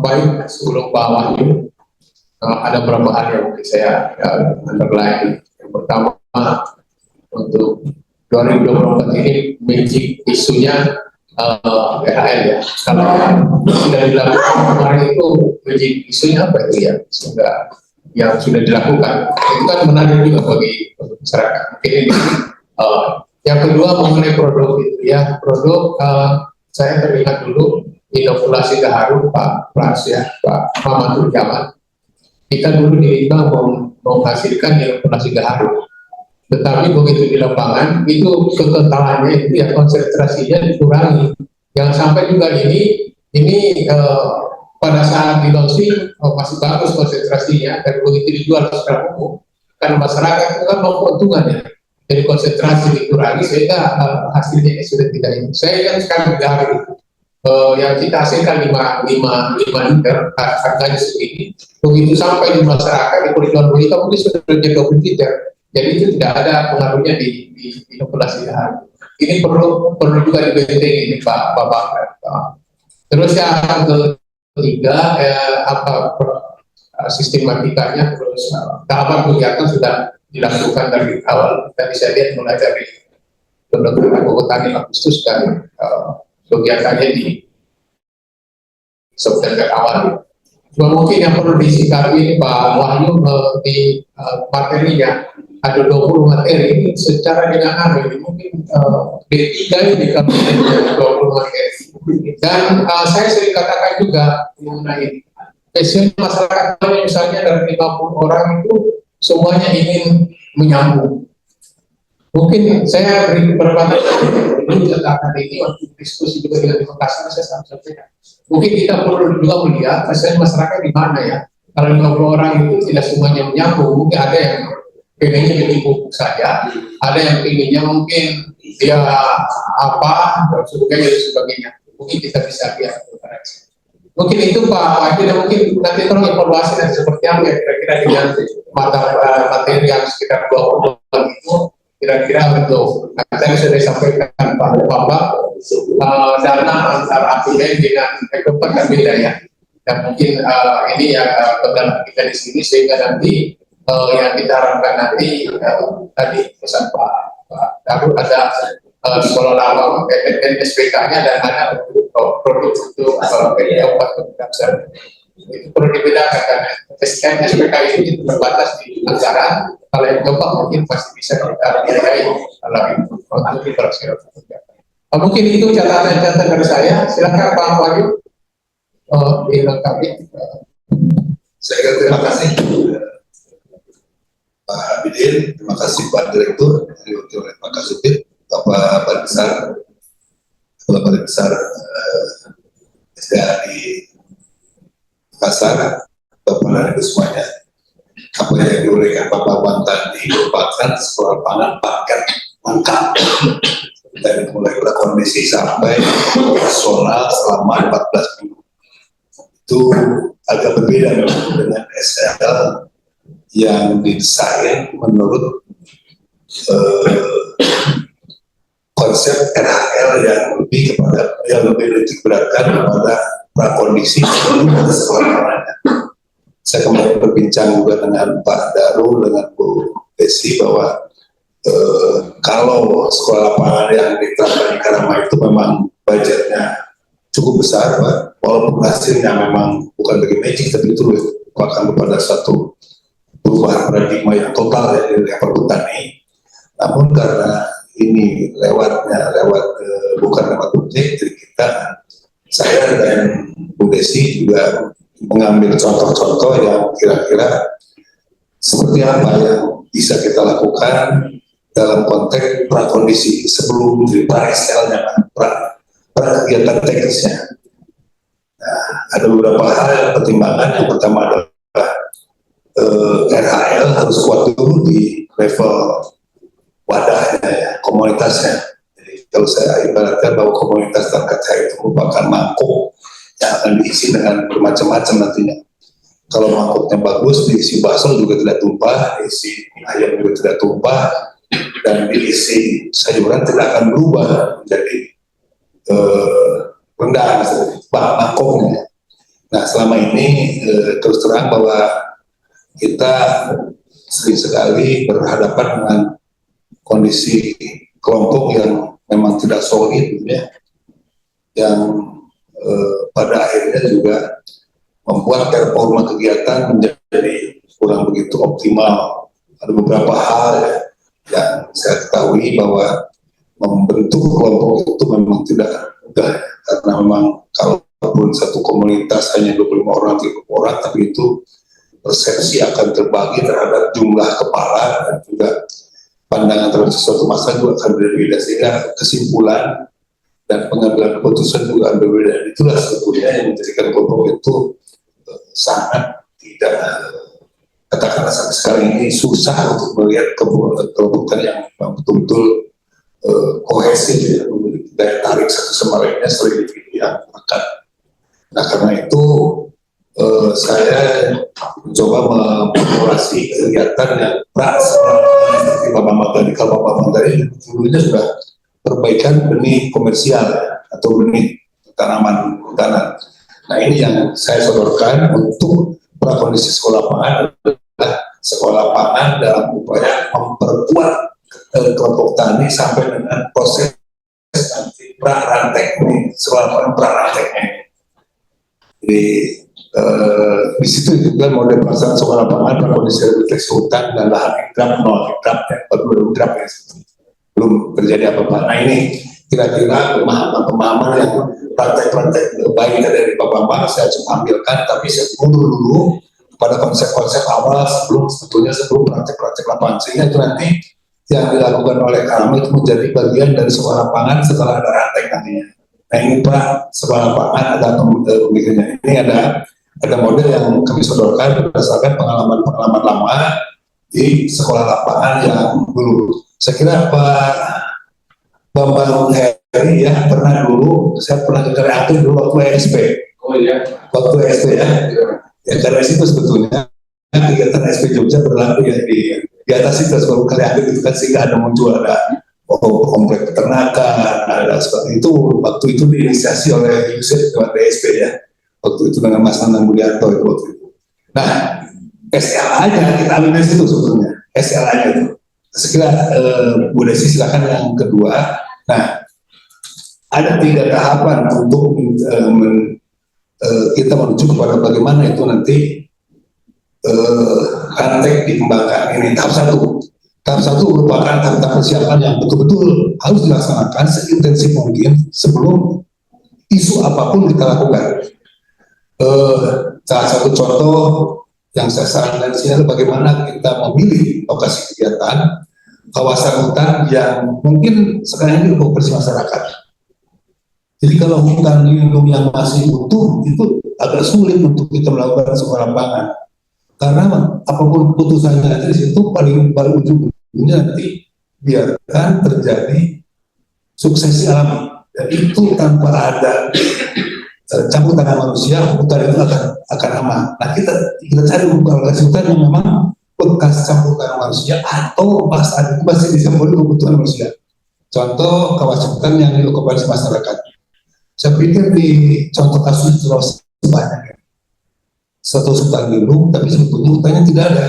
Baik, sebelum Pak Wahyu, ada beberapa hal yang mungkin saya underline. Yang pertama, untuk 2024 ini magic isunya RHL ya. Kalau sudah dilakukan kemarin itu magic isunya apa itu ya? Sehingga yang sudah dilakukan itu kan menarik juga bagi masyarakat. Mungkin ini. Yang kedua mengenai produk itu ya, produk saya teringat dulu inokulasi gaharu Pak Pras ya, Pak Mamadul Jaman. Kita dulu diminta menghasilkan inokulasi gaharu, tetapi begitu di lapangan itu kekentalannya itu ya konsentrasinya dikurangi. Jangan sampai juga ini pada saat di launching masih bagus konsentrasinya, dan begitu dijual secara umum karena masyarakat itu kan mau keuntungan ya. Jadi konsentrasi dikurangi sehingga hasilnya sudah tidak ini. Saya kan sekarang gaharu yang kita hasilkan 5 liter harganya segini, begitu sampai di masyarakat di perjualan beli mungkin sudah jadi 20 liter, jadi itu tidak ada pengaruhnya di inokulasi gaharu. Ini perlu juga dibentengi ini Pak. Terus yang ketiga sistematikanya, terus tahapan kegiatan sudah dilakukan dari awal. Tadi saya lihat mulai dari pendaftaran Bogotani Agustus dan kegiatannya di September awal. Cuma mungkin yang perlu disikapi ini Pak Wahyu di materinya ada 20 materi ini secara dengan ini mungkin D3 ini kalau 20 materi. Dan saya sering katakan juga mengenai passion masyarakat misalnya dari 50 orang itu semuanya ingin menyambung. Mungkin saya beri beberapa dulu tentang ini waktu diskusi juga dengan Makassar saya sampaikan. Mungkin kita perlu juga melihat misalnya masyarakat di mana ya. Kalau 50 orang itu tidak semuanya menyambung, mungkin ada yang pengennya jadi buku saja, ada yang pengennya mungkin dia apa dan sebagainya. Mungkin kita bisa lihat. Mungkin itu Pak Wahyu, dan mungkin nanti tolong evaluasi dan seperti apa ya kira-kira dengan materi yang sekitar 20 itu kira-kira betul. Tadi sudah disampaikan Pak Bapak, dana antara APBN dengan ekonomi kan beda ya. Dan mungkin ini ya kendala kita di sini sehingga nanti yang kita harapkan nanti tadi pesan Pak Darul ada sekolah lama SPK-nya dan ada produk untuk obat pendampingan. Itu perlu dibedakan karena SPK itu terbatas di anggaran. Kalau yang coba mungkin pasti bisa kita biayai kalau itu untuk dipersiapkan. Mungkin itu catatan dari saya. Silakan Pak Wahyu dilengkapi. Saya terima kasih Pak Abidin, terima kasih Pak Direktur, terima kasih Bapak Balai Besar SDA di Makassar, Bapak dan Ibu semuanya. Apa yang diberikan Bapak Wan tadi merupakan sekolah pangan paket lengkap dari mulai prakondisi sampai operasional selama 14 minggu. Itu agak berbeda dengan SL yang didesain menurut konsep RHL yang lebih menitik beratkan kepada prakondisi sebelum sekolah pangannya. Saya kemarin berbincang juga dengan Pak Darul, dengan Bu Desi bahwa kalau sekolah lapangan yang diterapkan di Karama itu memang budgetnya cukup besar, Pak. Walaupun hasilnya memang bukan bagi magic, tapi itu merupakan kepada satu perubahan paradigma yang total ya, dari level petani. Namun karena ini bukan lewat project, jadi saya dan Bu Desi juga mengambil contoh-contoh yang kira-kira seperti apa yang bisa kita lakukan dalam konteks prakondisi sebelum menjadi pra-SL-nya, kegiatan teknisnya. Nah, ada beberapa hal yang pertimbangan. Yang pertama adalah RHL harus kuat dulu di level wadahnya, ya, komunitasnya. Jadi kalau saya ibaratkan bahwa komunitas terkait itu merupakan mangkuk yang akan diisi dengan bermacam-macam nantinya. Kalau mangkuknya bagus, diisi bakso juga tidak tumpah, diisi ayam juga tidak tumpah, dan diisi sayuran tidak akan berubah menjadi rendang mangkuknya. Nah selama ini terus terang bahwa kita sering sekali berhadapan dengan kondisi kelompok yang memang tidak solid, ya, yang pada akhirnya juga membuat performa kegiatan menjadi kurang begitu optimal. Ada beberapa hal ya, yang saya ketahui bahwa membentuk kelompok itu memang tidak mudah, karena memang kalaupun satu komunitas hanya 25 orang, 30 orang, tapi itu persepsi akan terbagi terhadap jumlah kepala dan juga pandangan terhadap sesuatu masalah juga akan berbeda, sehingga kesimpulan dan pengambilan keputusan juga akan berbeda. Itulah sebetulnya yang menjadikan kelompok itu sangat tidak, katakanlah sampai sekarang ini susah untuk melihat kelompok yang betul-betul kohesif, ya, memiliki daya tarik satu sama lainnya, sering yang akan. Nah karena itu saya mencoba memformulasi kegiatan yang seperti Bapak Mantari. Kalau Bapak Mantari dulunya sudah perbaikan benih komersial, ya, atau benih tanaman hutan. Nah ini yang saya sodorkan untuk prakondisi sekolah pangan adalah sekolah pangan dalam upaya memperkuat kelompok tani sampai dengan proses nanti pra-rantek ini, sekolah pangan pra-ranteknya. Jadi di situ juga model pelaksanaan sekolah pangan prakondisi refleksi hutan dan lahan ikrap, nol ikrap, ya, belum ikrap ya, belum terjadi apa-apa. Nah ini kira-kira pemahaman yang praktek-praktek baik dari Bapak Bambang saya coba ambilkan, tapi saya mundur dulu pada konsep-konsep awal sebelum praktek-praktek lapangan, sehingga itu nanti yang dilakukan oleh kami itu menjadi bagian dari sekolah lapangan setelah ada rantai nantinya. Nah ini Pak, sekolah lapangan ada pemikirannya. Ini ada model yang kami sodorkan berdasarkan pengalaman-pengalaman lama di sekolah lapangan yang dulu. Saya kira Pak Bambang Heri ya pernah dulu, saya pernah ke kreatif dulu waktu ESP. Oh iya. Waktu ESP ya. Ya karena situ sebetulnya kegiatan ESP Jogja berlaku ya di atas itu sebelum kreatif itu kan, sehingga ada muncul komplek peternakan, ada seperti itu. Waktu itu diinisiasi oleh Yusuf lewat ESP ya. Waktu itu dengan Mas Nanang Budiarto itu waktu itu. Nah SLA-nya kita ambil dari situ sebetulnya, SLA-nya itu. Sekira Bu Desi silakan yang kedua. Nah, ada 3 tahapan untuk kita menuju kepada bagaimana itu nanti rantai dikembangkan. Ini tahap 1. Tahap 1 merupakan tahap persiapan yang betul-betul harus dilaksanakan seintensif mungkin sebelum isu apapun kita lakukan. Salah satu contoh yang saya sarankan di sini adalah bagaimana kita memilih lokasi kegiatan kawasan hutan yang mungkin sekarang ini berkoperasi masyarakat. Jadi kalau hutan lindung yang masih utuh itu agak sulit untuk kita melakukan sekolah lapangan, karena apapun putusannya nanti di situ paling ujung-ujungnya nanti biarkan terjadi suksesi alami, dan itu tanpa ada campur tangan manusia, hutan itu akan aman. Nah kita cari lokasi hutan yang memang bekas campur tangan manusia atau masih dicampuri kebutuhan manusia. Contoh kawasan hutan yang diokupasi masyarakat. Saya pikir di contoh kasus Sulawesi banyak ya. Satu hutan lindung, tapi sebetulnya hutannya tidak ada.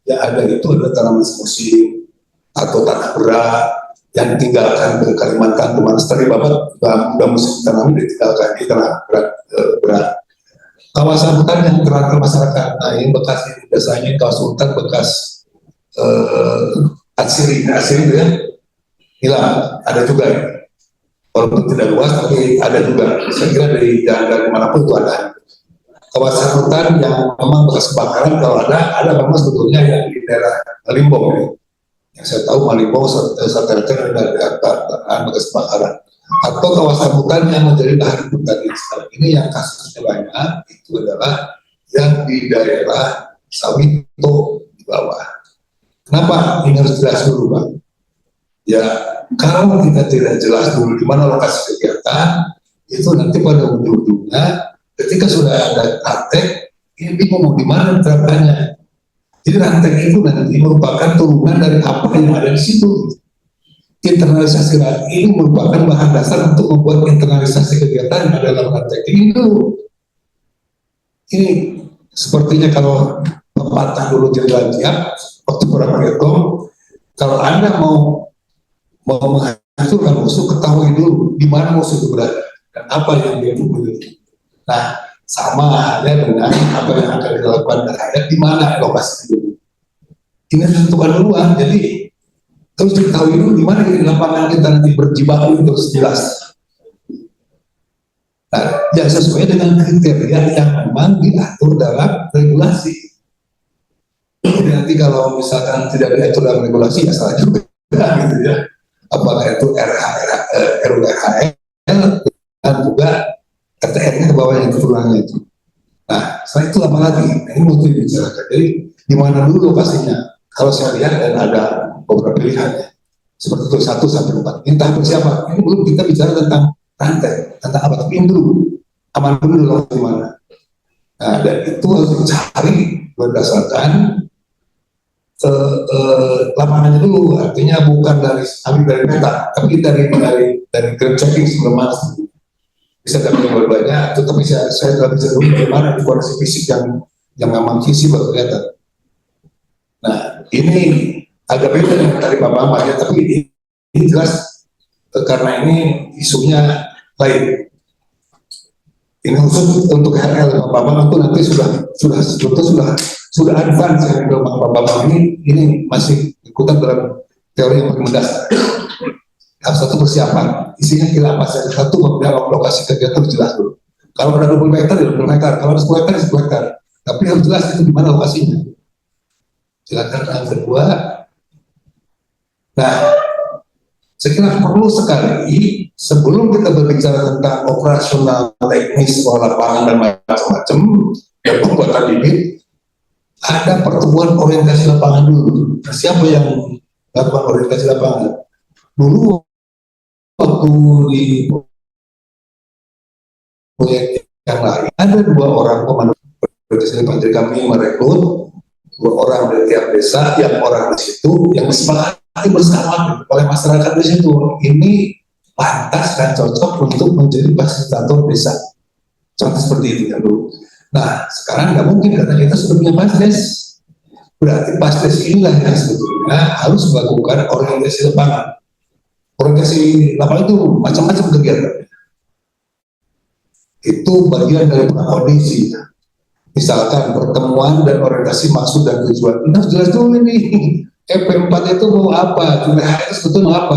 Yang ada itu adalah tanaman musim atau tanah berat yang ditinggalkan ke Kalimantan kemana tadi Bapak sudah musim tanam ditinggalkan di tanah berat. Kawasan hutan yang terakhir masyarakat, nah ini bekas biasanya kawasan hutan bekas asiri itu ya, hilang, ada juga ya. Walaupun tidak luas tapi ada juga. Saya kira dari jalan kemanapun itu ada. Kawasan hutan yang memang bekas kebakaran kalau ada memang sebetulnya yang di daerah Limbong ya. Yang saya tahu Malimbong rata-rata ada bekas kebakaran. Atau kawasan hutan yang menjadi lahan hutan ini yang kasusnya banyak itu adalah yang di daerah Sawito di bawah. Kenapa ini harus jelas dulu Pak? Ya kalau kita tidak jelas dulu di mana lokasi kegiatan, itu nanti pada ujung-ujungnya ketika sudah ada praktek ini bingung mau di mana terapkannya. Jadi rantai itu nanti merupakan turunan dari apa yang ada di situ. Internalisasi rantai ini merupakan bahan dasar untuk membuat internalisasi kegiatan dalam rantai itu. ini sepertinya kalau pepatah dulu jalan tiap waktu perang Vietnam, kalau Anda mau menghancurkan musuh, ketahui dulu di mana musuh itu berada dan apa yang dia miliki. Nah, sama halnya dengan apa yang akan dilakukan terhadap di mana lokasi itu. Ini tentukan duluan, jadi terus diketahui dulu di mana di lapangan kita nanti berjibaku itu jelas. Nah, yang sesuai dengan kriteria yang memang diatur dalam regulasi. Jadi nanti kalau misalkan tidak diatur dalam regulasi ya salah juga gitu ya. Apakah itu RURHL dan juga RTN-nya ke bawahnya keturunannya itu. Nah, setelah itu apa lagi? Nah, ini mesti dibicarakan. Jadi di mana dulu lokasinya? Kalau saya lihat dan ada beberapa pilihannya seperti itu 1 sampai 4. Ini tahap siapa? Ini belum kita bicara tentang rantai, tentang apa? Tapi ini dulu aman dulu lokasi mana. Nah, dan itu harus dicari berdasarkan lapangannya dulu, artinya bukan ambil dari peta, tapi dari grade checking sebelum masuk. Bisa dapat yang banyak, tetapi saya tidak bisa dulu bagaimana di kondisi fisik yang memang visible kelihatan. Nah, ini agak beda dengan tadi Pak Bambang ya, tapi ini jelas karena ini isunya lain. Ini khusus untuk HL Pak Bambang itu nanti sudah advance ya Pak Bambang ini masih ikutan dalam teori yang paling mendasar. Harus satu persiapan, isinya kira apa saja. Satu, lokasi kegiatan jelas dulu. Kalau ada 20 hektar, ya 20 hektar. Kalau ada 10 hektar, 10 hektar. Tapi harus jelas itu di mana lokasinya. Silakan yang kedua. Nah, saya kira perlu sekali sebelum kita berbicara tentang operasional teknis lapangan dan macam-macam dan pembuatan bibit, ada pertemuan orientasi lapangan dulu. Nah, siapa yang lakukan orientasi lapangan? Dulu waktu di proyek yang lain ada 2 orang komando infanteri kami merekrut 2 orang dari tiap desa, yang orang di situ yang disepakati bersama oleh masyarakat di situ ini pantas dan cocok untuk menjadi fasilitator desa. Contoh seperti itu ya dulu. Nah, sekarang nggak mungkin karena kita sudah punya pasdes. Berarti pasdes inilah yang sebetulnya harus melakukan orientasi lapangan. Orientasi lapangan itu macam-macam kegiatan. Itu bagian dari prakondisi. Misalkan pertemuan dan orientasi maksud dan tujuan. Ini harus jelas dulu ini. EP4 itu mau apa? Jumlah itu sebetulnya mau apa?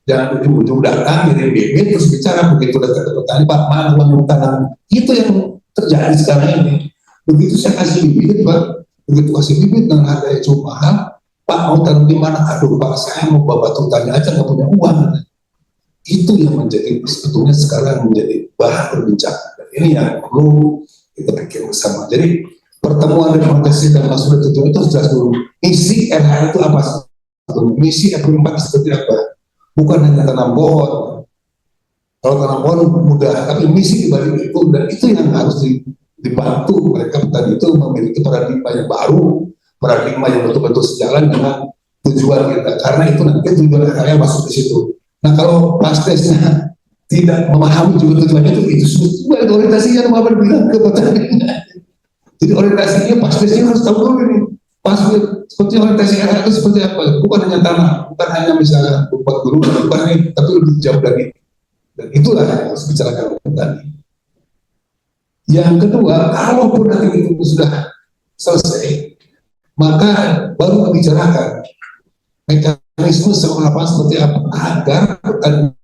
Jangan ujung-ujung datang kirim bibit terus bicara begitu datang ke petani Pak mana uang tanam. Itu yang terjadi sekarang ini. Begitu saya kasih bibit Pak, begitu kasih bibit dengan harga yang cukup mahal, Pak mau tanam di mana? Aduh Pak, saya mau bawa batu tani aja nggak punya uang. Itu yang menjadi sebetulnya sekarang menjadi bahan perbincangan. Dan ini yang perlu kita pikir bersama. Jadi pertemuan dan orientasi dan maksud dan tujuan itu jelas dulu. Misi RH itu apa? Misi EP4 seperti apa? Bukan hanya tanam pohon. Kalau tanam pohon mudah, tapi misi dibalik itu dan itu yang harus dibantu mereka petani itu memiliki paradigma yang baru, paradigma yang betul-betul sejalan dengan tujuan kita. Karena itu nanti tujuan karya masuk di situ. Nah kalau pasdesnya tidak memahami juga tujuannya itu sudah orientasinya mau bilang ke petani. Jadi orientasinya pasdesnya harus tahu dulu ini. Pasdes seperti orientasi arah itu seperti apa? Bukan hanya tanah, bukan hanya misalnya buat guru, bukan ini, tapi lebih jauh dari itu. Dan itulah yang harus bicarakan petani. Yang kedua, kalaupun nanti itu sudah selesai, maka baru dibicarakan mekanisme sekolah lapangan seperti apa agar petani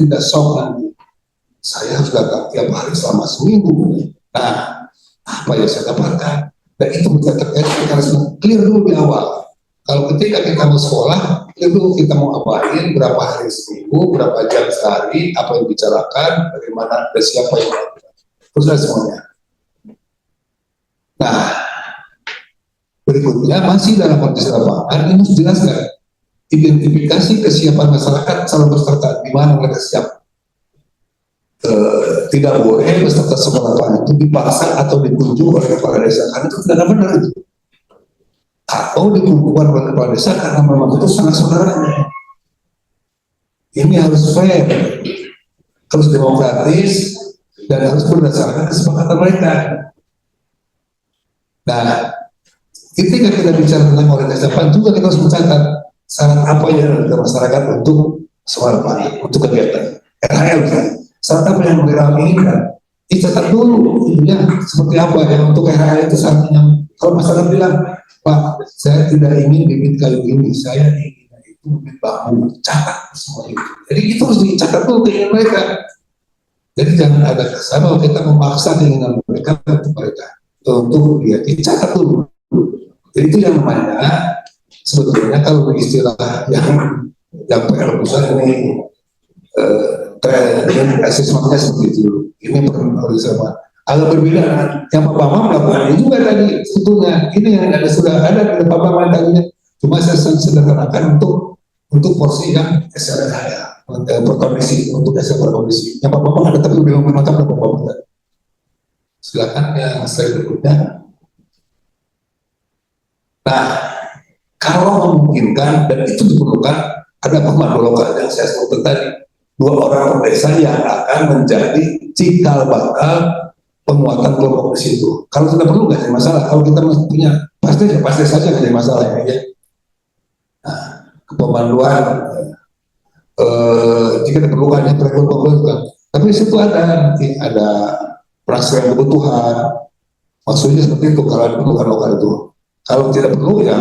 tidak shock nanti. Saya harus datang tiap hari selama seminggu. Nah, apa yang saya dapatkan? Dan itu bisa terkait mekanisme clear dulu di awal. Kalau ketika kita mau sekolah, clear dulu kita mau apain, berapa hari seminggu, berapa jam sehari, apa yang dibicarakan, bagaimana, dan siapa yang melakukan. Terus semuanya. Nah, berikutnya masih dalam kondisi lapangan, ini harus dijelaskan identifikasi kesiapan masyarakat calon peserta, di mana mereka siap. Tidak boleh peserta sekolah lapangan itu dipaksa atau ditunjuk oleh kepala desa karena itu tidak benar itu, atau dikumpulkan oleh kepala desa karena memang itu sangat saudaranya. Ini harus fair, harus demokratis, dan harus berdasarkan kesepakatan mereka. Nah, ketika kita bicara tentang orientasi lapangan juga kita harus mencatat syarat apa yang ada masyarakat untuk soal lapangan, untuk kegiatan RHL kan. Syarat apa yang mereka inginkan, dicatat dulu ya, seperti apa yang untuk RHL itu syaratnya. Kalau masyarakat bilang, Pak, saya tidak ingin bibit kayu ini, saya ingin itu bibit bambu, catat semua itu. Jadi itu harus dicatat dulu keinginan mereka. Jadi jangan ada kesan bahwa kita memaksa keinginan mereka untuk mereka. Untuk dia dicatat dulu. Jadi itu yang namanya sebetulnya kalau istilah yang PR pusat ini asesmennya seperti itu. Ini perlu sama. Agak berbeda yang Pak Bambang melakukan ini juga tadi sebetulnya ini yang ada sudah ada di Pak Bambang tadinya. Cuma saya sederhanakan untuk porsi yang SLH ya, berkondisi untuk SL berkondisi. Yang Pak Bambang ada tapi belum mengatakan Pak Bambang. Silakan yang slide berikutnya. Nah, kalau memungkinkan dan itu diperlukan ada pemandu lokal yang saya sebutkan tadi, 2 orang desa yang akan menjadi cikal bakal penguatan kelompok di situ. Kalau tidak perlu nggak ada masalah. Kalau kita punya pasti saja nggak ada masalah ya. Nah, kepemanduan jika diperlukan yang perlu. Tapi di situ ada perasaan kebutuhan. Maksudnya seperti itu kalau diperlukan lokal itu. Kalau tidak perlu ya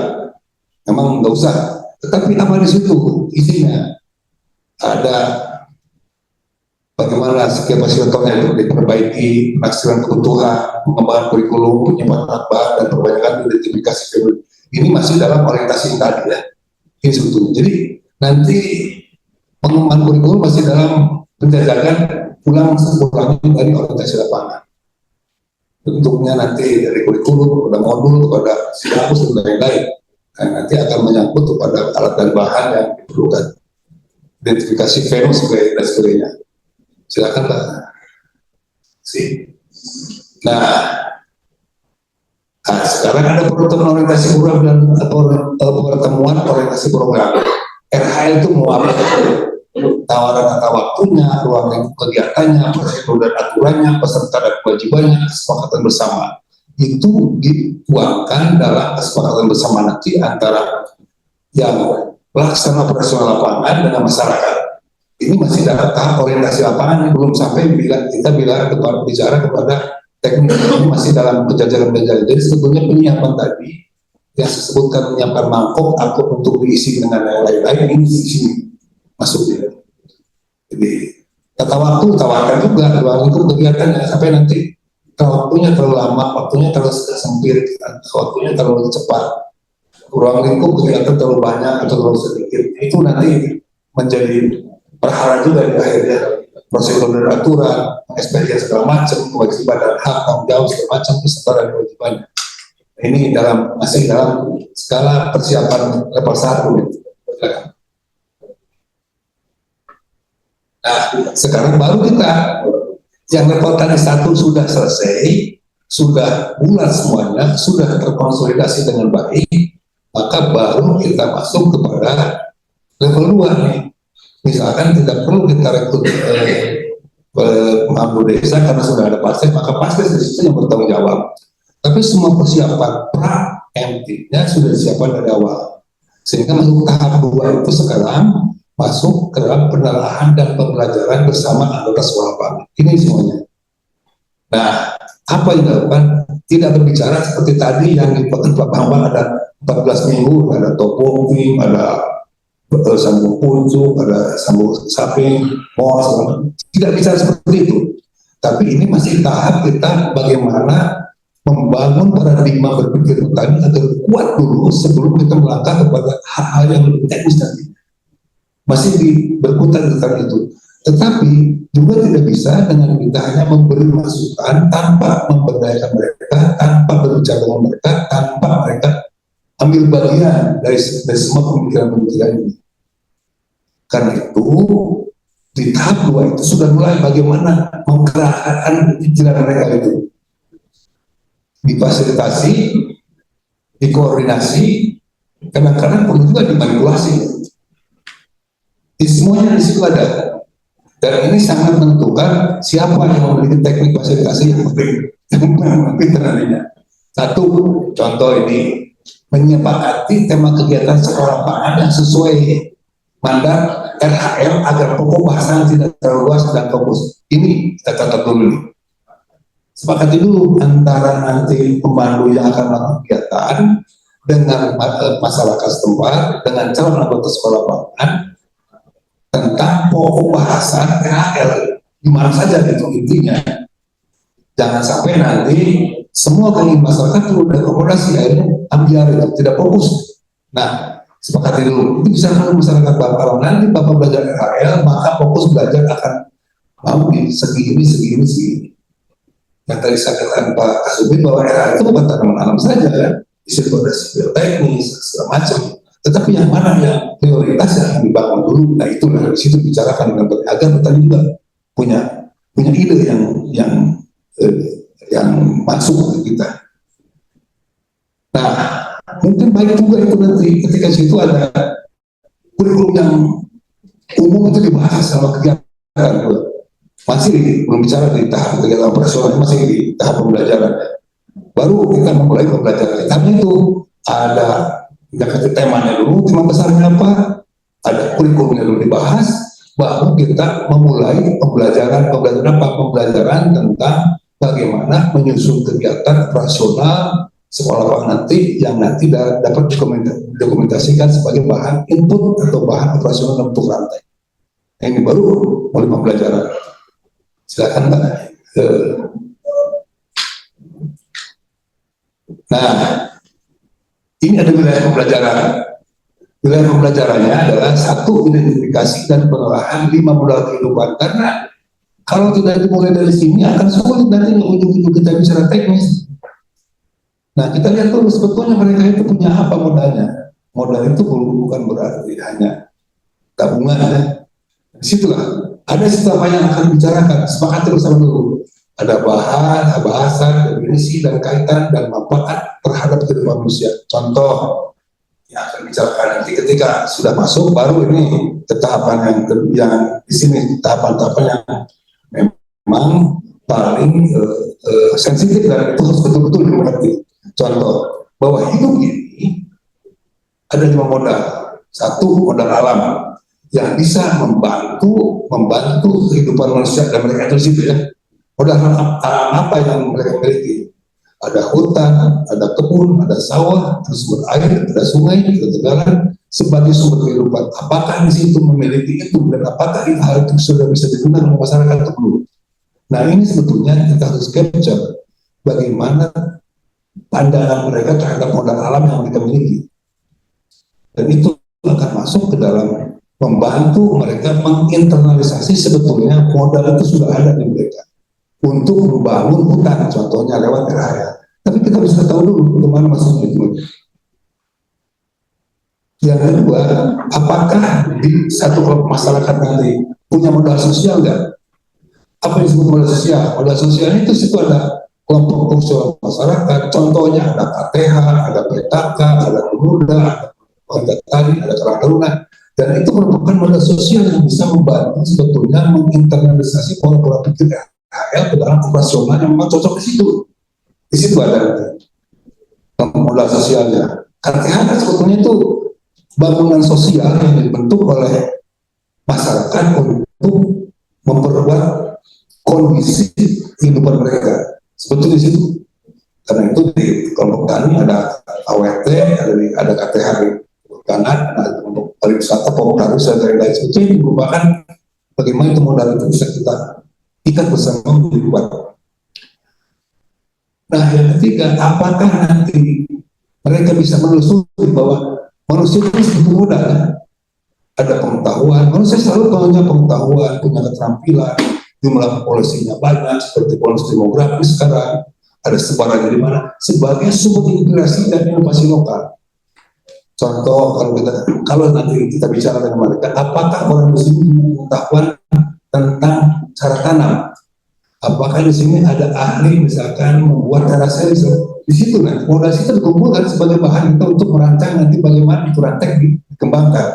memang nggak usah. Tetapi apa di situ isinya ada bagaimana fasilitatornya itu diperbaiki, penafsiran kebutuhan, pengembangan kurikulum, penyimpanan bahan dan perbaikan identifikasi fitur. Ini masih dalam orientasi tadi ya. Ini sebetulnya. Jadi nanti pengembangan kurikulum masih dalam penjajakan pulang sepulangnya dari orientasi lapangan. Bentuknya nanti dari kurikulum, pada modul, pada silabus dan lain-lain. Dan nanti akan menyangkut kepada alat dan bahan yang diperlukan. Identifikasi venus dan sebagainya. Silakan Pak. Nah, sekarang ada pertemuan orientasi program dan pertemuan orientasi program. RHL itu mau apa? Tawaran kata waktunya, ruang kegiatannya, prosedur dan aturannya, peserta dan kewajibannya, kesepakatan bersama. Itu dituangkan dalam kesepakatan bersama nanti antara yang pelaksana operasional lapangan dengan masyarakat. Ini masih dalam tahap orientasi lapangan, belum sampai kita bicara kepada teknik, ini masih dalam penjajaran-penjajaran. Jadi sebetulnya penyiapan tadi yang disebutkan menyiapkan mangkok atau untuk diisi dengan lain-lain ini di sini masuknya. Jadi kata waktu tawarkan juga ruang lingkup kegiatannya sampai nanti waktunya terlalu lama, waktunya terlalu sempit, waktunya terlalu cepat, ruang lingkup kegiatan terlalu banyak atau terlalu sedikit. Itu nanti menjadi perhara juga di akhirnya prosedur dan aturan, SPJ segala macam, kewajiban dan hak tanggung jawab segala macam peserta dan kewajibannya. Ini masih dalam skala persiapan level 1. Nah, sekarang baru kita yang level tadi 1 sudah selesai, sudah bulat semuanya, sudah terkonsolidasi dengan baik, maka baru kita masuk kepada level 2 nih. Misalkan tidak perlu kita rekrut pemandu desa karena sudah ada partai, maka partai di situ yang bertanggung jawab. Tapi semua persiapan pra-empty-nya sudah disiapkan dari awal. Sehingga masuk tahap 2 itu sekarang masuk ke dalam penelaahan dan pembelajaran bersama anggota sekolah lapangan. Ini semuanya. Nah, apa yang dilakukan? Tidak berbicara seperti tadi yang dibuatkan Pak Bambang ada 14 minggu, ada topong, ada sambung pucuk, ada sambung saping, mos, tidak bicara seperti itu. Tapi ini masih tahap kita bagaimana membangun paradigma berpikir petani agar kuat dulu sebelum kita melangkah kepada hal-hal yang lebih teknis nanti. Masih berputar tentang itu. Tetapi juga tidak bisa dengan kita hanya memberi masukan tanpa memberdayakan mereka, tanpa berbicara dengan mereka, tanpa mereka ambil bagian dari semua pemikiran-pemikiran ini. Karena itu di tahap 2 itu sudah mulai bagaimana menggerakkan pikiran mereka itu. Difasilitasi, dikoordinasi, kadang-kadang perlu juga dimanipulasi. Semuanya di situ ada. Dan ini sangat menentukan siapa yang memiliki teknik fasilitasi yang pintar nantinya. Satu contoh ini menyepakati tema kegiatan sekolah pangan yang sesuai mandat RHL agar pokok bahasan tidak terlalu luas dan fokus. Ini kita catat dulu nih. Sepakati dulu antara nanti pemandu yang akan melakukan kegiatan dengan masyarakat setempat, dengan calon anggota sekolah pangan tentang pokok bahasan RHL. Gimana saja gitu intinya. Jangan sampai nanti semua keinginan masyarakat itu udah akomodasi akhirnya ambiar itu tidak fokus. Nah, sepakati dulu. Itu bisa kalau masyarakat kalau nanti Bapak belajar RHL, maka fokus belajar akan mau di segini. Yang tadi saya katakan Pak Asubin bahwa RHL itu bukan tanaman alam saja kan, di situ ada sipil teknis segala macam. Tetapi yang mana yang prioritas yang akan dibangun dulu, nah itulah di situ bicarakan dengan baik agar petani juga punya ide yang masuk ke kita. Nah, mungkin baik juga itu nanti ketika situ ada kurikulum yang umum itu dibahas sama kegiatan. Masih belum bicara di tahap kegiatan operasional, masih di tahap pembelajaran. Baru kita memulai pembelajaran. Tapi itu ada temanya dulu, tema besarnya apa? Ada kurikulumnya dulu dibahas, baru kita memulai pembelajaran tentang bagaimana menyusun kegiatan operasional sekolah pangan nanti yang nanti dapat dokumentasikan sebagai bahan input atau bahan operasional untuk rantai. Nah, ini baru mulai pembelajaran. Silakan Pak. Nah, ini ada wilayah pembelajaran. Wilayah pembelajarannya adalah satu, identifikasi dan pengolahan 5 modal kehidupan. Karena kalau tidak dimulai dari sini akan sulit nanti ujung-ujung kita bicara teknis. Nah, kita lihat dulu sebetulnya mereka itu punya apa modalnya. Modal itu bukan berarti hanya tabungan ya. Disitulah ada apa yang akan dibicarakan, sepakati bersama dulu. Ada bahasan, definisi dan kaitan dan manfaat terhadap kehidupan manusia. Contoh yang akan dibicarakan nanti ketika sudah masuk, baru ini tahapan yang di sini tahapan-tahapan yang memang paling sensitif dan itu harus betul-betul dimengerti. Contoh bahwa hidup ini ada 5 modal. Satu, modal alam yang bisa membantu kehidupan manusia dan mereka itu situ ya. Modal alam apa yang mereka miliki? Ada hutan, ada kebun, ada sawah, ada sumber air, ada sungai, ada tegalan sebagai sumber kehidupan. Apakah di situ memiliki itu dan apakah hal itu sudah bisa digunakan oleh masyarakat atau belum? Nah, ini sebetulnya kita harus capture bagaimana pandangan mereka terhadap modal alam yang mereka miliki. Dan itu akan masuk ke dalam membantu mereka menginternalisasi sebetulnya modal itu sudah ada di mereka untuk membangun hutan, contohnya lewat RHL. Tapi kita bisa tahu dulu bagaimana masuknya itu. Yang kedua, apakah di satu kelompok masyarakat nanti punya modal sosial enggak? Apa yang disebut modal sosial? Modal sosial itu situ ada kelompok fungsional masyarakat, contohnya ada KTH, ada PKK, ada pemuda, ada tani, ada karang taruna. Dan itu merupakan modal sosial yang bisa membantu sebetulnya menginternalisasi pola-pola pikir RHL ke dalam operasional yang memang cocok di situ. Di situ ada modal sosialnya. KTH kan sebetulnya itu bangunan sosial yang dibentuk oleh masyarakat untuk memperkuat kondisi kehidupan mereka. Sebetulnya di situ. Karena itu di kelompok tani ada AWT, ada KTH di kanan, ada kelompok pariwisata, pembangunan dan lain-lain. Sebetulnya itu merupakan bagaimana itu modal itu bisa kita ikat bersama menjadi kuat. Nah, yang ketiga, apakah nanti mereka bisa menelusuri bahwa manusia itu seperti modal? Ada pengetahuan, manusia selalu punya pengetahuan, punya keterampilan, jumlah populasinya banyak, seperti bonus demografis sekarang, ada sebarannya di mana, sebagai sumber integrasi dan inovasi lokal. Contoh, kalau nanti kita bicara dengan mereka, apakah orang di sini punya pengetahuan tentang cara tanam? Apakah di sini ada ahli misalkan membuat terasering? Di situ kan, modal itu dikumpulkan sebagai bahan kita untuk merancang nanti bagaimana itu rantai dikembangkan.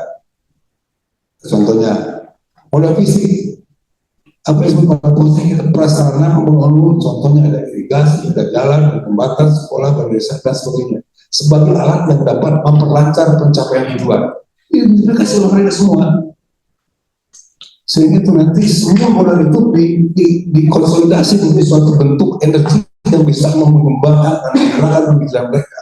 Contohnya, modal fisik. apa yang disebut fungsi prasarana pembangunan, contohnya ada irigasi, ada jalan, ada jembatan, sekolah, desa dan sebagainya, sebagai alat yang dapat memperlancar pencapaian tujuan. Ini dikasih oleh mereka semua, sehingga itu nanti semua modal itu dikonsolidasi menjadi suatu bentuk energi yang bisa mengembangkan dan menggerakkan pemikiran mereka.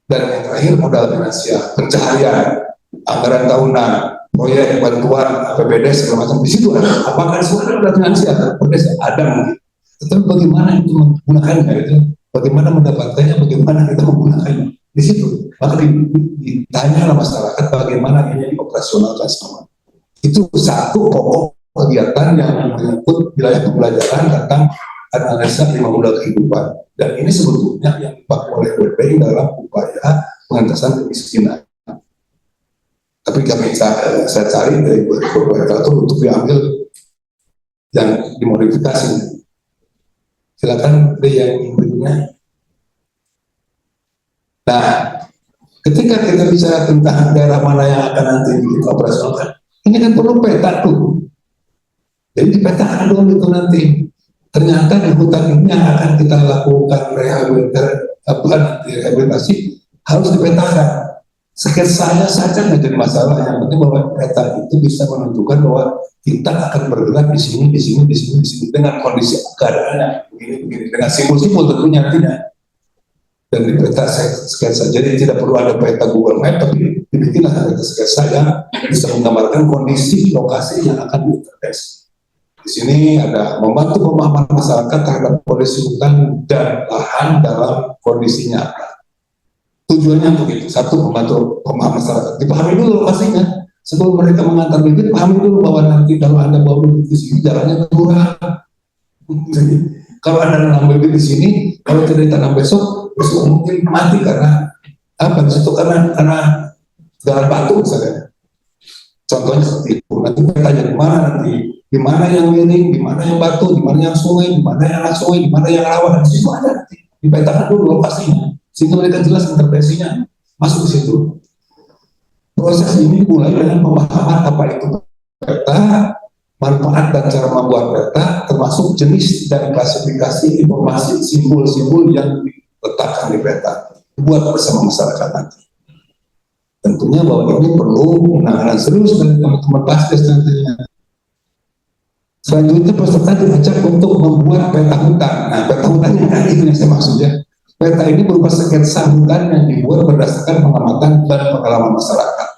Dan yang terakhir modal finansial, pencahayaan, anggaran tahunan, proyek bantuan APBD segala macam, di situ ada. Apakah semua ada finansial? Ada mungkin. Tetapi bagaimana itu menggunakannya, itu bagaimana mendapatkannya, bagaimana kita menggunakannya, di situ. Maka ditanya masyarakat bagaimana ini dioperasionalkan semua. Itu satu pokok kegiatan yang menyangkut wilayah pembelajaran tentang analisa 5 modal kehidupan. Dan ini sebetulnya yang dipakai oleh WPI dalam upaya pengentasan kemiskinan. Tapi saya cari dari beberapa literatur untuk diambil yang dimodifikasi. Silakan yang berikutnya. Nah, ketika kita bicara tentang daerah mana yang akan nanti dioperasionalkan, ini kan perlu peta tuh. Jadi dipetakan dulu itu nanti. Ternyata di hutan ini yang akan kita lakukan rehabilitasi harus dipetakan. Sketsanya saja nggak jadi masalah. Yang penting bahwa peta itu bisa menentukan bahwa kita akan bergerak di sini, di sini, di sini, di sini dengan kondisi keadaannya begini, dengan simbol-simbol tentunya tidak. Dan di peta sketsa. Jadi tidak perlu ada peta Google Map, tapi dibikinlah peta sketsa yang bisa menggambarkan kondisi lokasi yang akan diintervensi. Di sini ada membantu pemahaman masyarakat terhadap kondisi hutan dan lahan dalam kondisi nyata. Tujuannya begitu, satu membantu pemahaman masyarakat. Dipahami dulu lokasinya. Sebelum mereka mengantar bibit, pahami dulu bahwa nanti kalau Anda bawa bibit di sini jalannya kurang. Jadi, kalau Anda nanam bibit di sini, kalau tidak ditanam besok mungkin mati karena apa? Di situ karena jalan batu misalnya. Contohnya seperti itu. Nanti tanya di mana nanti, di mana yang miring, di mana yang batu, di mana yang sungai, di mana yang anak sungai, di mana yang rawa, di situ ada nanti. Dipetakan dulu lokasinya, sehingga mereka jelas intervensinya masuk ke situ. Proses ini dimulai dengan pemahaman apa itu peta, manfaat dan cara membuat peta, termasuk jenis dan klasifikasi informasi simbol-simbol yang diletakkan di peta, dibuat bersama masyarakat nanti. Tentunya bahwa ini perlu penanganan serius dari teman-teman Baskes nantinya. Selanjutnya peserta diajak untuk membuat peta hutan. Nah, peta hutannya itu yang saya maksud ya. Peta ini berupa sketsa hutan yang dibuat berdasarkan pengamatan dan pengalaman masyarakat.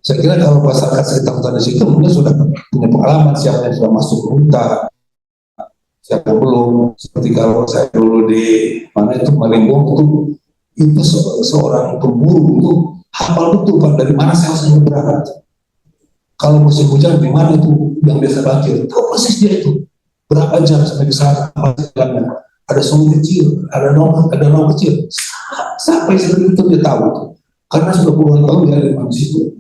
Saya kira kalau masyarakat sekitar hutan di situ mungkin sudah punya pengalaman siapa yang sudah masuk ke hutan, siapa yang belum. Seperti kalau saya dulu di mana itu Malimbong itu seorang pemburu itu hafal betul Pak dari mana saya harus berangkat. Kalau musim hujan di mana itu yang biasa banjir, tahu persis dia itu berapa jam sampai ke sana, apa jalannya. Ada sungai kecil, ada danau kecil. Sampai seperti itu dia tahu itu. Karena sudah puluhan tahun dia ada di situ.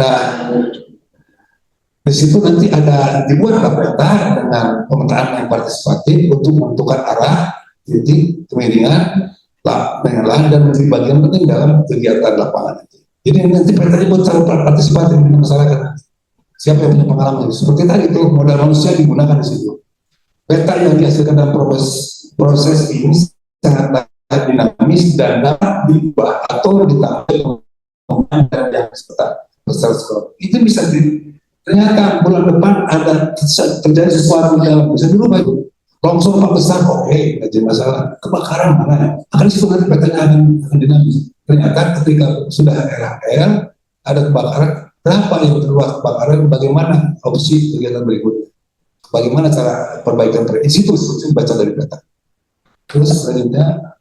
Nah, di situ nanti ada dibuat peta dengan pemetaan yang partisipatif untuk menentukan arah, titik, kemiringan, dengan lahan dan menjadi bagian penting dalam kegiatan lapangan itu. Jadi nanti petanya buat cara partisipatif dengan masyarakat. Siapa yang punya pengalaman? Seperti tadi itu modal manusia digunakan di situ. Peta yang dihasilkan dalam proses ini sangat dinamis dan dapat diubah atau ditambah dan yang besar skor. Itu bisa ternyata bulan depan ada terjadi sesuatu di dalam bisa dirubah itu. Longsor Pak besar, oke, nggak jadi masalah. Kebakaran mana? Akan situ nanti petanya akan dinamis. Ternyata ketika sudah RHL, ada kebakaran, berapa yang terluas kebakaran, bagaimana opsi kegiatan berikutnya? Bagaimana cara perbaikan prediksi itu baca dari peta. Terus selanjutnya,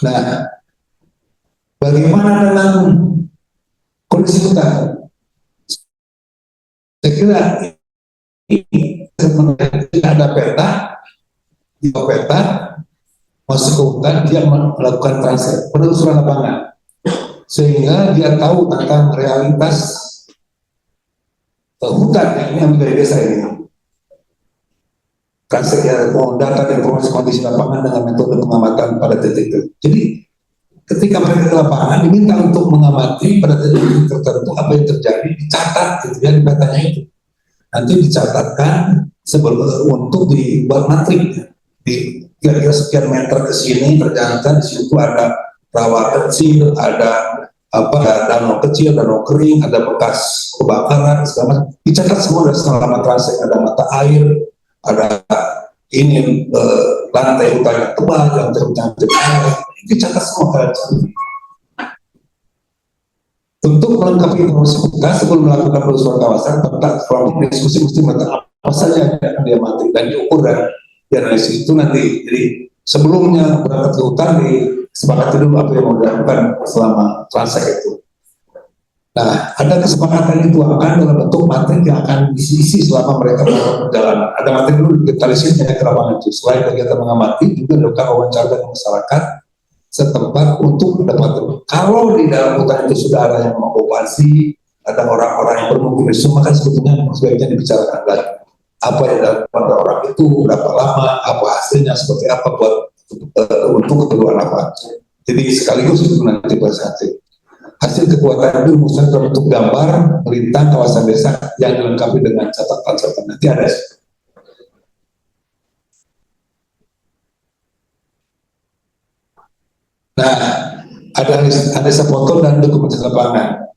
nah, bagaimana dalam kondisi hutan? Saya kira ini ada peta, di peta masuk ke hutan, dia melakukan translate, penelusuran lapangan, sehingga dia tahu tentang realitas hutan yang dari desa ini. Translate ya, data dan informasi kondisi lapangan dengan metode pengamatan pada titik itu. Jadi ketika mereka ke lapangan diminta untuk mengamati pada titik tertentu apa yang terjadi, dicatat gitu ya di petanya itu. Nanti dicatatkan sebelum untuk dibuat matrik di kira-kira sekian meter ke sini ternyata di situ ada rawa kecil, ada danau kecil, danau kering, ada bekas kebakaran, segala macam. Dicatat semua dari selama transek, ada mata air, ada ini lantai hutan yang tebal, lantai hutan yang tebal, dicatat semua kan. Untuk melengkapi proses kita sebelum melakukan penelusuran kawasan, tetap kelompok diskusi mesti mengetahui apa saja yang dia mati dan diukur dan dianalisis itu nanti. Jadi sebelumnya berangkat ke hutan disepakati dulu apa yang mau dilakukan selama transek itu. Nah, ada kesepakatan itu akan dalam bentuk materi yang akan diisi selama mereka melakukan perjalanan. Ada materi dulu kita lihatnya ke lapangan itu. Selain kegiatan mengamati, juga dilakukan wawancara dengan masyarakat setempat untuk mendapatkan. Kalau di dalam hutan itu sudah ada yang mengokupasi, ada orang-orang yang bermukim itu, maka sebetulnya sebaiknya dibicarakan lagi. Apa yang dilakukan oleh orang itu, berapa lama, apa hasilnya, seperti apa buat untuk keperluan apa. Jadi sekaligus itu nanti berhasil. Hasil kekuatan itu misalnya dalam bentuk gambar melintang kawasan desa yang dilengkapi dengan catatan-catatan. Nanti ada. Nah, ada foto dan dokumentasi lapangan.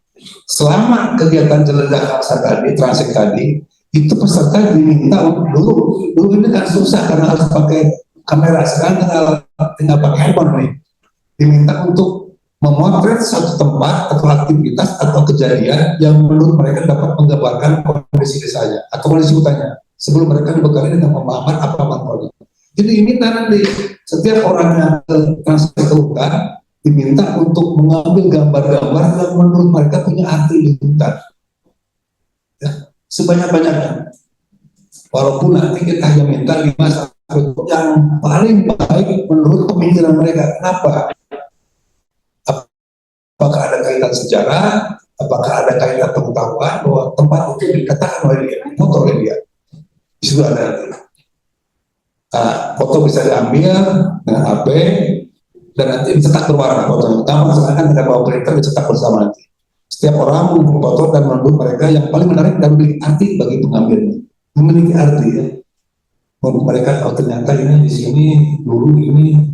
Selama kegiatan jelajah kawasan tadi, transek tadi, itu peserta diminta dulu ini kan susah karena harus pakai kamera, sekarang tinggal pakai handphone nih. Diminta untuk memotret satu tempat atau aktivitas atau kejadian yang menurut mereka dapat menggambarkan kondisi desanya atau kondisi hutannya sebelum mereka dibekali dengan pemahaman apa manfaatnya. Jadi ini nanti setiap orang yang transfer ke hutan diminta untuk mengambil gambar-gambar yang menurut mereka punya arti di hutan. Ya, sebanyak-banyaknya. Walaupun nanti kita hanya minta 5 sampai yang paling baik menurut pemikiran mereka. Kenapa? Apakah ada kaitan sejarah? Apakah ada kaitan pengetahuan bahwa tempat itu dikatakan oleh dia, foto oleh dia? Di situ ada nanti. Nah, foto bisa diambil dengan HP dan nanti dicetak berwarna fotonya. Utama sekarang ada bawa printer dicetak bersama nanti. Setiap orang memfoto dan menurut mereka yang paling menarik dan memiliki arti bagi pengambilnya. Memiliki arti ya. Menurut mereka kalau ternyata ini di sini dulu ini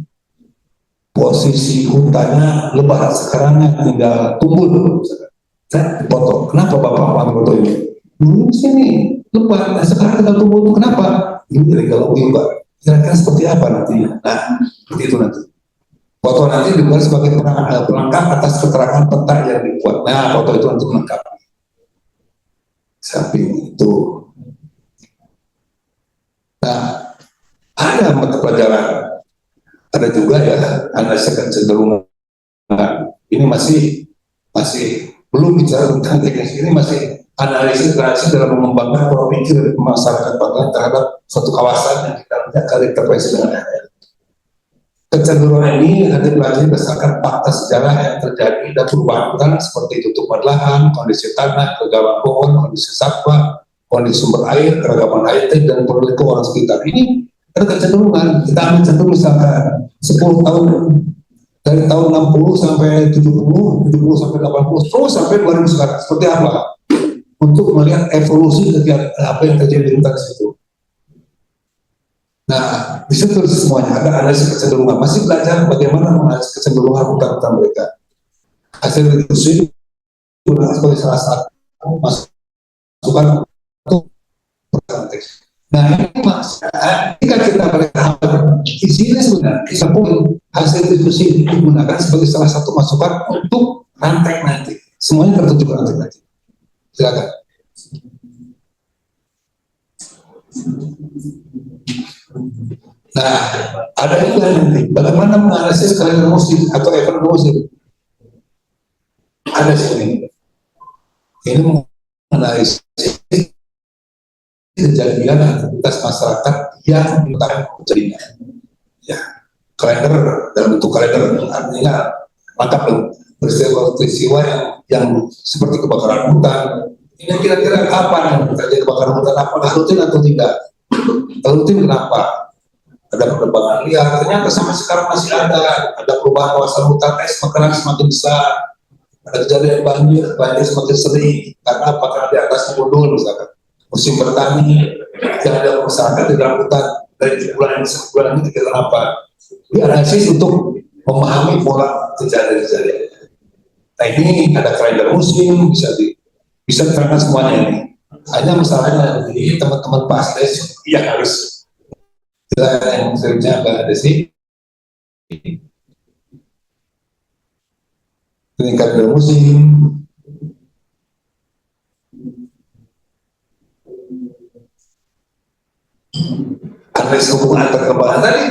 posisi hutannya lebat, sekarang tinggal tumbuh dulu. Saya foto. Kenapa Bapak ambil foto ini? Dulu di sini lebat, sekarang tinggal tumbuh. Kenapa? Ini legal Pak. Kira-kira seperti apa nantinya? Nah, seperti itu nanti. Foto nanti dibuat sebagai pelengkap atas keterangan peta yang dibuat. Nah, foto itu nanti melengkapi. Samping itu. Nah, ada mata pelajaran. Ada juga ya, analisa kecenderungan. Ini masih belum bicara tentang teknis, ini masih analisis dalam mengembangkan pola pikir masyarakat Bangka terhadap suatu kawasan yang kita lihat kali intervensi dengan daerah. Kecenderungan ini ada dipelajari berdasarkan fakta sejarah yang terjadi dan perubahan seperti tutupan lahan, kondisi tanah, keragaman pohon, kondisi satwa, kondisi sumber air, keragaman high-tech dan perilaku orang sekitar. Ini ada kecenderungan. Kita ambil contoh misalkan 10 tahun dari tahun 60 sampai 70, 70 sampai 80, terus sampai 2000 sekarang. Seperti apa? Untuk melihat evolusi kegiatan apa yang terjadi di hutan situ. Nah, di situ semuanya ada analisis kecenderungan. Masih belajar bagaimana menganalisis kecenderungan hutan-hutan mereka. Hasil diskusi digunakan sebagai salah satu masukan untuk konteks. Nah, ini maksudnya jika kita mereka isinya sebenarnya kita pun hasil diskusi digunakan sebagai salah satu masukan untuk rantai nanti. Semuanya tertuju ke rantai nanti. Silakan. Nah, ada juga nanti bagaimana menganalisis kalender musim atau event musim. Ada sini. Ini menganalisis kejadian aktivitas masyarakat yang menyebabkan kejadian. Ya, kalender dalam bentuk kalender artinya lengkap peristiwa-peristiwa yang seperti kebakaran hutan. Ini kira-kira kapan terjadi kebakaran hutan? Apakah rutin atau tidak? Kalau rutin kenapa? ada perkembangan liar, ternyata sampai sekarang masih ada perubahan kawasan hutan semakin besar, ada kejadian banjir semakin sering, karena apa? Karena di atas gundul misalkan, musim bertani, tidak ada masyarakat di dalam hutan, dari bulan ini sampai bulan ini kita apa? Ini analisis untuk memahami pola kejadian-kejadian. Nah ini ada kalender musim, bisa diterangkan semuanya ini. Hanya masalahnya di teman-teman pasdes yang harus yang seringnya Mbak Desi tingkat musim, analisis hubungan antar kembangan tadi.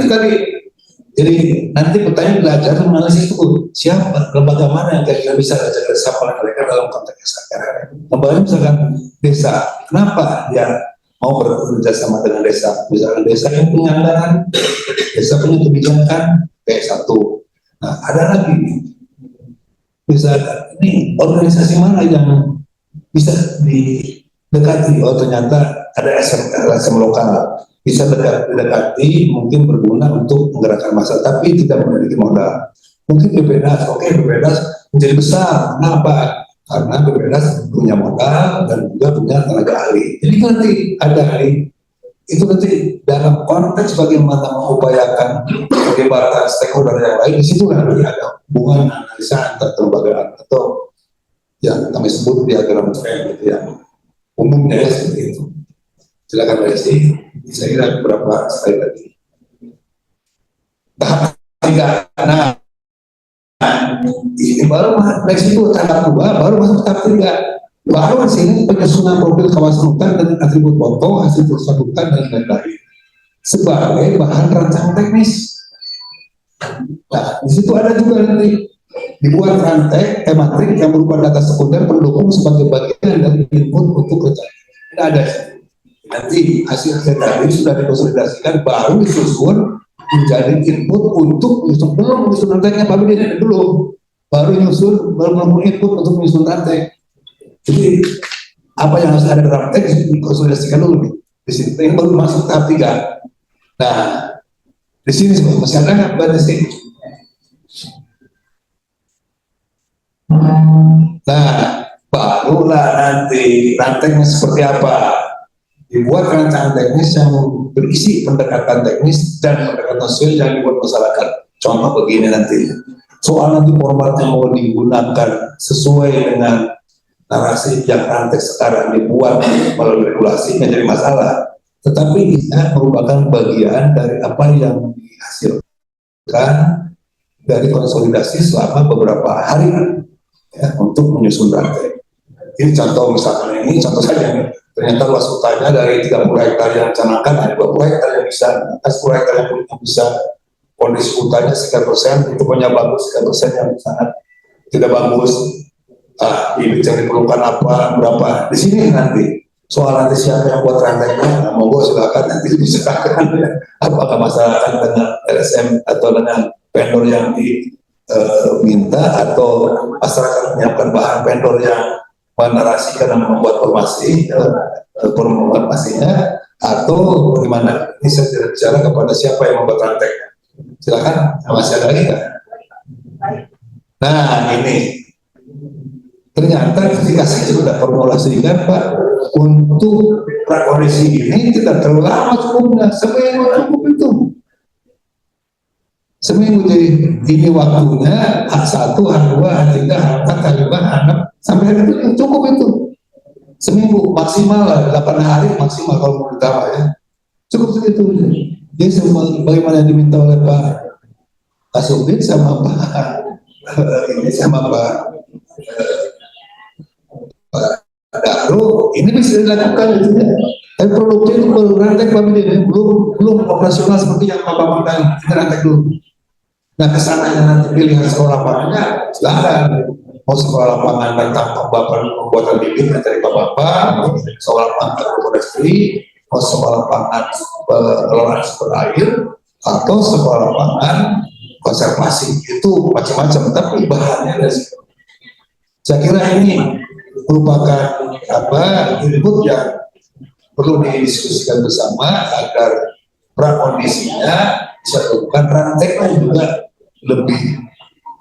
Jadi nanti pertanyaan belajar analisis itu siapa, lembaga mana yang kira-kira bisa belajar siapa mereka dalam konteks sekarang. Lembaga misalkan desa, kenapa dia mau bekerja sama dengan desa? Misalkan desa yang punya anggaran, desa punya kebijakan, P1. Nah, ada lagi, misalkan ini organisasi mana yang bisa didekati? Oh ternyata ada SM lokal. Bisa didekati, mungkin berguna untuk menggerakkan massa, tapi tidak memiliki modal. Mungkin BPNAS, oke, BPNAS menjadi besar. Kenapa? Karena BPNAS punya modal dan juga punya tenaga ahli. Jadi nanti ada ahli, itu nanti dalam konteks bagaimana mengupayakan melibatkan stakeholder yang lain, di situ nanti ada hubungan analisa antar kelembagaan atau yang kami sebut diagram frame gitu ya. Umumnya ya seperti itu. Silakan Mbak Desi, saya kira beberapa slide lagi. Tahap 3, nah ini baru next itu tahap 2, baru masuk tahap 3. Baru di sini penyusunan profil kawasan hutan dan atribut foto, hasil perusahaan hutan dan lain-lain sebagai bahan rancangan teknis. Nah, di situ ada juga nanti dibuat rantai tematik yang berupa data sekunder pendukung sebagai bagian dari input untuk rencana. Ini ada nanti hasil tadi sudah dikonsolidasikan, baru disusun menjadi input untuk menyusun, belum menyusun rantainya, tapi ini belum, baru input untuk menyusun rantai. Jadi apa yang harus ada dalam teks dikonsolidasikan dulu nih. Di sini yang baru masuk tahap 3. Nah, di sini masih ada nggak Mbak Desi? Nah, barulah nanti rantainya seperti apa. Dibuat rancangan teknis yang berisi pendekatan teknis dan pendekatan sosial yang dibuat masyarakat. Contoh begini nanti, soal nanti format yang mau digunakan sesuai dengan narasi yang rantai sekarang dibuat melalui regulasi menjadi masalah, tetapi bisa merupakan bagian dari apa yang dihasilkan dari konsolidasi selama beberapa hari ya, untuk menyusun rantai. Ini contoh misalkan ini contoh saja nih. Ternyata luas hutannya dari 30 hektar yang canangkan ada 20 hektar yang bisa, 10 hektar yang bisa, kondisi hutannya sekian persen, itu punya bagus, sekian persen yang sangat tidak bagus. Ini yang diperlukan apa, berapa. Di sini nanti soal nanti siapa yang buat rantainya, monggo silakan nanti dibicarakan ya. Apakah masyarakat dengan LSM atau dengan vendor yang diminta, atau masyarakat menyiapkan bahan vendor yang menarasikan dan membuat informasinya, atau bagaimana? Ini saya tidak bicara kepada siapa yang membuat rantainya. Silakan, masih ada lagi kan? Nah ini ternyata ketika saya sudah formulasikan Pak, untuk prakondisi ini tidak terlalu lama cukupnya, seminggu cukup itu. Seminggu, jadi ini waktunya H1, H2, H3, H4, H5, H6 sampai hari itu cukup itu. Seminggu maksimal lah, 8 hari maksimal kalau mau ditambah ya. Cukup segitu. Jadi bagaimana yang diminta oleh Pak Kasubdit sama Pak sama Pak Daru, ini bisa dilakukan gitu ya. Tapi produknya itu baru rantai belum operasional seperti yang Bapak makan, kita rantai dulu. Nah kesananya nanti pilihan sekolah lapangannya silakan, mau sekolah lapangan tentang pembuatan bibit dari bapak-bapak, sekolah lapangan forestry, mau sekolah lapangan pengelolaan sumber air, atau sekolah lapangan konservasi, itu macam-macam, tapi bahannya dari situ. Saya kira ini merupakan input yang perlu didiskusikan bersama agar prakondisinya disatukan, ranteknya juga lebih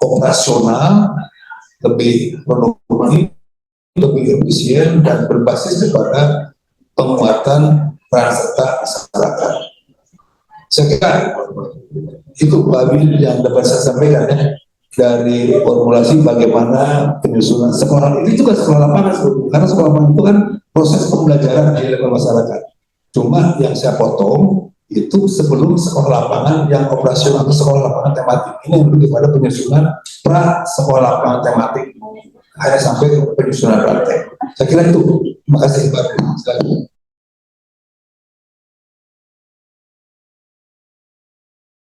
operasional, lebih produktif, lebih efisien dan berbasis kepada penguatan peran serta masyarakat. Saya kira itu Pak Billy yang dapat saya sampaikan ya, dari formulasi bagaimana penyusunan sekolah itu juga sekolah lapangan, karena sekolah lapangan itu kan proses pembelajaran di level masyarakat. Cuma yang saya potong itu sebelum sekolah lapangan yang operasional atau sekolah lapangan tematik ini yang lebih pada penyusunan pra sekolah lapangan tematik hanya sampai ke penyusunan praktek. Saya kira itu. Terima kasih Pak.